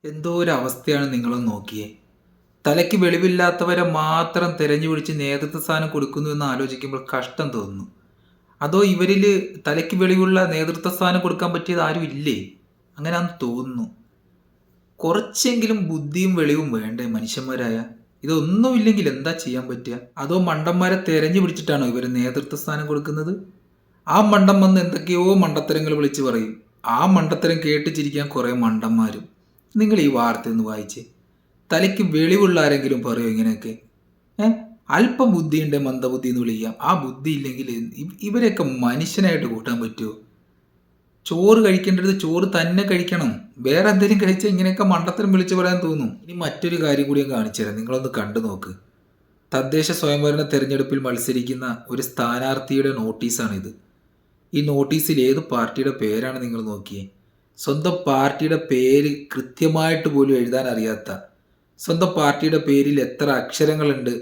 എന്തോ ഒരു അവസ്ഥയാണ് നിങ്ങളൊന്ന് നോക്കിയേ. തലയ്ക്ക് വെളിവില്ലാത്തവരെ മാത്രം തെരഞ്ഞു പിടിച്ച് നേതൃത്വ സ്ഥാനം കൊടുക്കുന്നു എന്ന് ആലോചിക്കുമ്പോൾ കഷ്ടം തോന്നുന്നു. അതോ ഇവരിൽ തലയ്ക്ക് വെളിവുള്ള നേതൃത്വ സ്ഥാനം കൊടുക്കാൻ പറ്റിയത് ആരും ഇല്ലേ? അങ്ങനെയാന്ന് തോന്നുന്നു. കുറച്ചെങ്കിലും ബുദ്ധിയും വെളിവും വേണ്ടേ മനുഷ്യന്മാരായ? ഇതൊന്നുമില്ലെങ്കിൽ എന്താ ചെയ്യാൻ പറ്റുക? അതോ മണ്ടന്മാരെ തെരഞ്ഞു പിടിച്ചിട്ടാണോ ഇവർ നേതൃത്വ സ്ഥാനം കൊടുക്കുന്നത്? ആ മണ്ടൻ വന്ന് എന്തൊക്കെയോ മണ്ടത്തരങ്ങൾ വിളിച്ചു പറയും. ആ മണ്ടത്തരം കേട്ട് ചിരിക്കാൻ കുറേ മണ്ടന്മാരും. നിങ്ങൾ ഈ വാർത്ത ഒന്ന് വായിച്ചേ. തലയ്ക്ക് വെളിവുള്ള ആരെങ്കിലും പറയോ ഇങ്ങനെയൊക്കെ? അല്പം ബുദ്ധിയുണ്ട് മന്ദബുദ്ധി എന്ന് വിളിക്കാം. ആ ബുദ്ധി ഇല്ലെങ്കിൽ ഇവരെയൊക്കെ മനുഷ്യനായിട്ട് കൂട്ടാൻ പറ്റുമോ? ചോറ് കഴിക്കേണ്ടത് ചോറ് തന്നെ കഴിക്കണം. വേറെ എന്തെങ്കിലും കഴിച്ചാൽ ഇങ്ങനെയൊക്കെ മണ്ടത്തരം വിളിച്ചു പറയാൻ തോന്നും. ഇനി മറ്റൊരു കാര്യം കൂടി ഞാൻ കാണിച്ചു തരാം, നിങ്ങളൊന്ന് കണ്ടു നോക്ക്. തദ്ദേശ സ്വയംഭരണ തെരഞ്ഞെടുപ്പിൽ മത്സരിക്കുന്ന ഒരു സ്ഥാനാർത്ഥിയുടെ നോട്ടീസാണിത്. ഈ നോട്ടീസിൽ ഏത് പാർട്ടിയുടെ പേരാണ് നിങ്ങൾ നോക്കിയേ? സ്വന്തം പാർട്ടിയുടെ പേര് കൃത്യമായിട്ട് പോലും എഴുതാൻ അറിയാത്ത, സ്വന്തം പാർട്ടിയുടെ പേരിൽ എത്ര അക്ഷരങ്ങളുണ്ട്,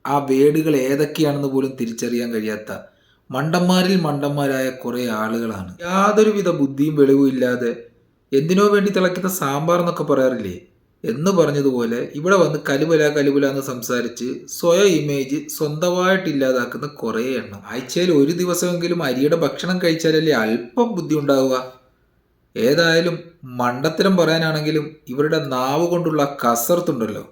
ആ വേർഡുകൾ ഏതൊക്കെയാണെന്ന് പോലും തിരിച്ചറിയാൻ കഴിയാത്ത മണ്ടന്മാരിൽ മണ്ടന്മാരായ കുറേ ആളുകളാണ്. യാതൊരുവിധ ബുദ്ധിയും വെളിവും ഇല്ലാതെ എന്തിനോ വേണ്ടി തിളക്കുന്ന സാമ്പാർ എന്നൊക്കെ പറയാറില്ലേ, എന്ന് പറഞ്ഞതുപോലെ ഇവിടെ വന്ന് കലുബല കലുബല എന്ന് സംസാരിച്ച് സ്വയം ഇമേജ് സ്വന്തമായിട്ട് ഇല്ലാതാക്കുന്ന കുറേ എണ്ണം. ആഴ്ചയിൽ ഒരു ദിവസമെങ്കിലും അരിയുടെ ഭക്ഷണം കഴിച്ചാലല്ലേ അല്പം ബുദ്ധി ഉണ്ടാവുക. ഏതായാലും മണ്ടത്തരം പറയാനാണെങ്കിലും ഇവരുടെ നാവ് കൊണ്ടുള്ള കസർത്തുണ്ടല്ലോ,